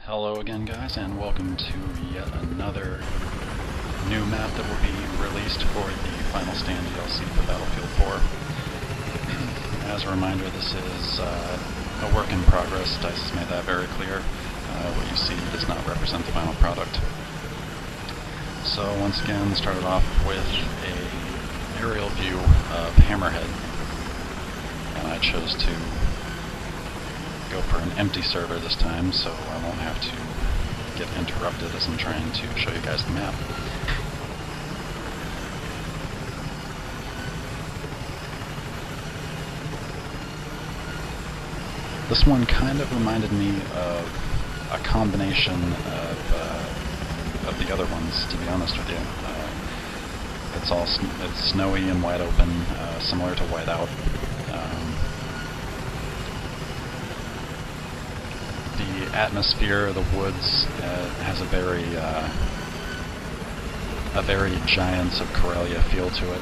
Hello again, guys, and welcome to yet another new map that will be released for the Final Stand DLC for Battlefield 4. As a reminder, this is a work in progress. DICE has made that very clear. What you see does not represent the final product. So once again, started off with an aerial view of Hammerhead, and I chose to go for an empty server this time, so I won't have to get interrupted as I'm trying to show you guys the map. This one kind of reminded me of a combination of the other ones, to be honest with you. It's snowy and wide open, similar to Whiteout. The atmosphere of the woods has a very Giants of Corellia feel to it.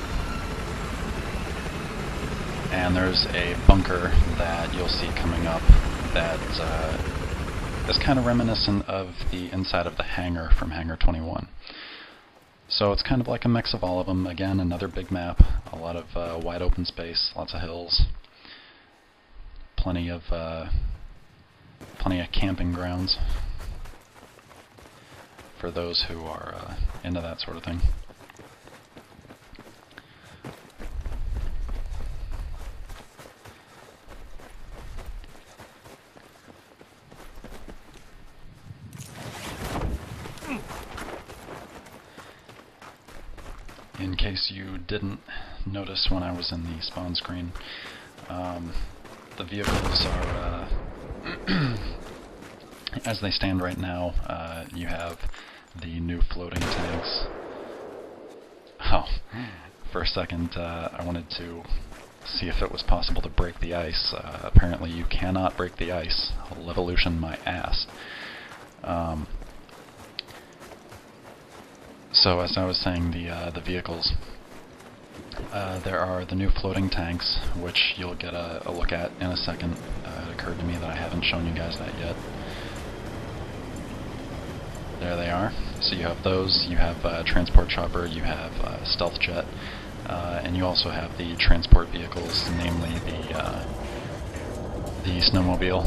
And there's a bunker that you'll see coming up that is kind of reminiscent of the inside of the hangar from Hangar 21. So it's kind of like a mix of all of them. Again, another big map, a lot of wide open space, lots of hills, plenty of camping grounds for those who are into that sort of thing. In case you didn't notice when I was in the spawn screen, the vehicles are as they stand right now. You have the new floating tanks. Oh, for a second I wanted to see if it was possible to break the ice. Apparently you cannot break the ice. LEvolution my ass. So as I was saying, the vehicles, there are the new floating tanks, which you'll get a look at in a second. It occurred to me that I haven't shown you guys that yet. There they are. So you have those, you have transport chopper, you have stealth jet, and you also have the transport vehicles, namely the snowmobile.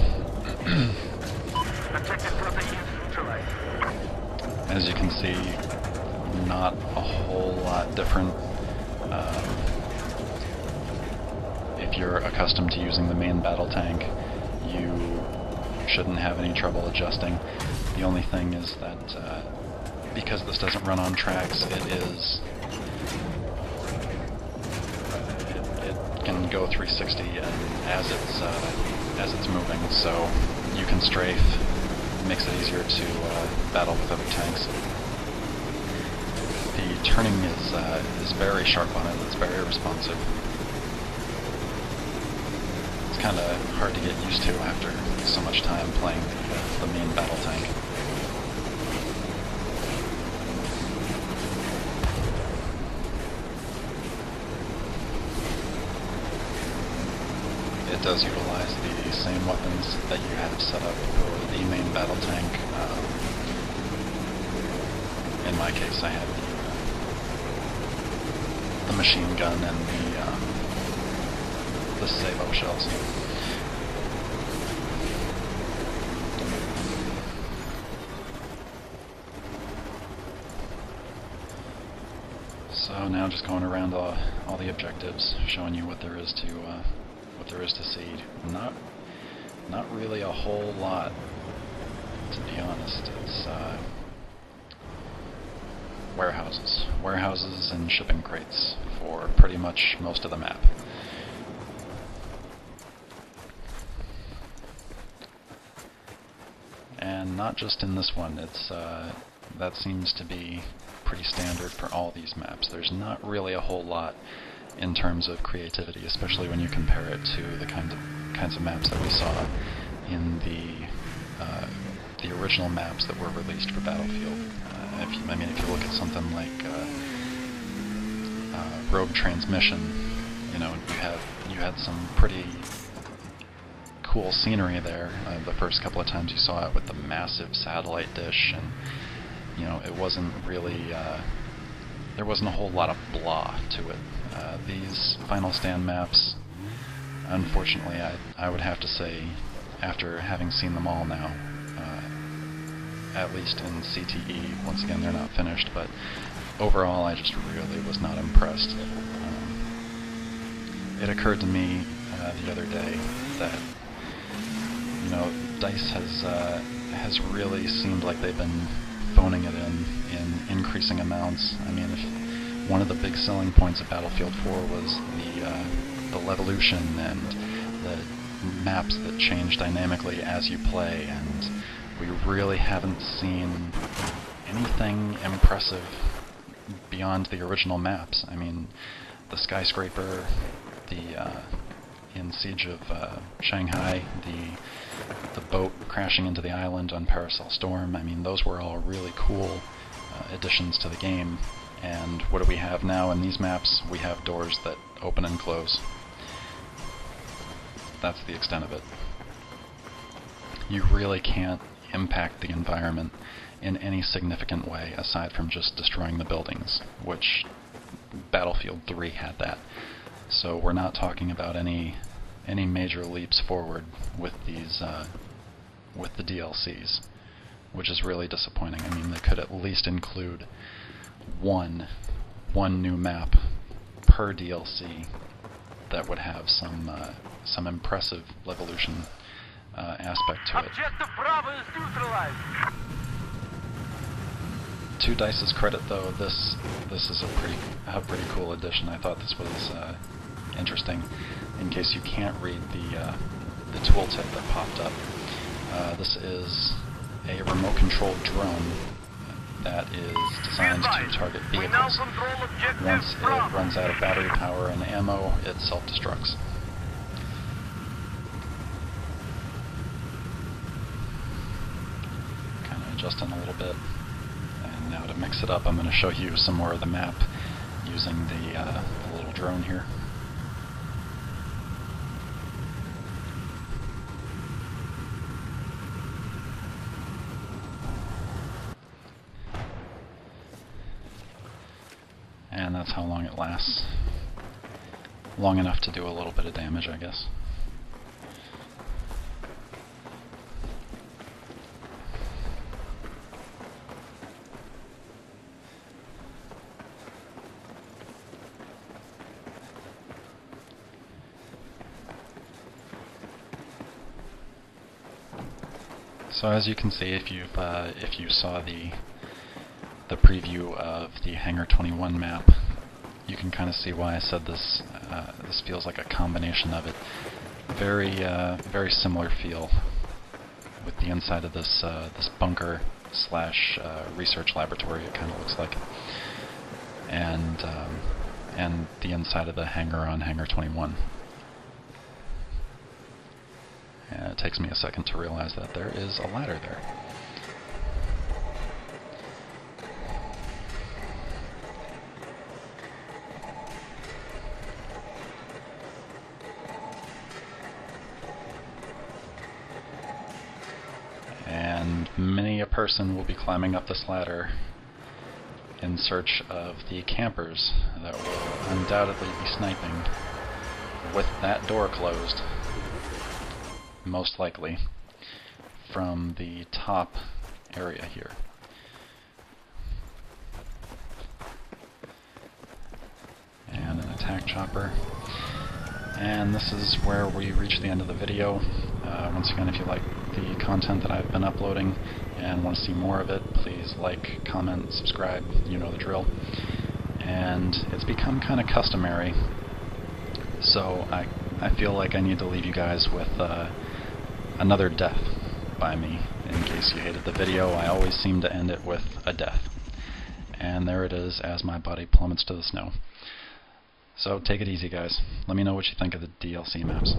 As you can see, not a whole lot different. If you're accustomed to using the main battle tank, you shouldn't have any trouble adjusting. The only thing is that because this doesn't run on tracks, it can go 360 as it's moving, so you can strafe. It makes it easier to battle with other tanks. The turning is very sharp on it. It's very responsive. It's kind of hard to get used to after so much time playing the main battle tank. It does utilize the same weapons that you have set up for the main battle tank. In my case, I had the machine gun and the sabot shells. So now just going around all the objectives, showing you what there is to see. Not really a whole lot, to be honest. It's warehouses and shipping crates for pretty much most of the map. And not just in this one. That seems to be pretty standard for all these maps. There's not really a whole lot in terms of creativity, especially when you compare it to the kinds of maps that we saw in the original maps that were released for Battlefield. If you look at something like Rogue Transmission, you know, you had some pretty cool scenery there. The first couple of times you saw it with the massive satellite dish, and you know, it wasn't really, there wasn't a whole lot of blah to it. These Final Stand maps, unfortunately, I would have to say, after having seen them all now, at least in CTE, once again they're not finished, but overall I just really was not impressed. It occurred to me the other day that, you know, DICE has really seemed like they've been phoning it in increasing amounts. I mean, if one of the big selling points of Battlefield 4 was the LEvolution and the maps that change dynamically as you play, and we really haven't seen anything impressive beyond the original maps. I mean, the skyscraper, in Siege of Shanghai, the boat crashing into the island on Paracel Storm, I mean, those were all really cool additions to the game. And what do we have now in these maps? We have doors that open and close. That's the extent of it. You really can't impact the environment in any significant way aside from just destroying the buildings, which Battlefield 3 had that. So we're not talking about any major leaps forward with these with the DLCs, which is really disappointing. I mean, they could at least include one new map per DLC that would have some impressive LEvolution aspect to it. Objective Bravo is neutralized. To DICE's credit, though, this is a pretty cool addition. I thought this was interesting. In case you can't read the tooltip that popped up, this is a remote-controlled drone that is designed to target vehicles. Once it runs out of battery power and ammo, it self-destructs. Kind of adjusting a little bit. And now to mix it up, I'm going to show you some more of the map using the little drone here. And that's how long it lasts. Long enough to do a little bit of damage, I guess. So as you can see, if you saw the preview of the Hangar 21 map, you can kind of see why I said this. This feels like a combination of it. Very similar feel with the inside of this this bunker slash research laboratory. It kind of looks like, and the inside of the hangar on Hangar 21. And it takes me a second to realize that there is a ladder there. And many a person will be climbing up this ladder in search of the campers that will undoubtedly be sniping with that door closed, most likely from the top area here. And an attack chopper. And this is where we reach the end of the video. Once again, if you like the content that I've been uploading and want to see more of it, please like, comment, subscribe, you know the drill. And it's become kind of customary, so I feel like I need to leave you guys with another death by me. In case you hated the video, I always seem to end it with a death. And there it is as my body plummets to the snow. So take it easy, guys. Let me know what you think of the DLC maps.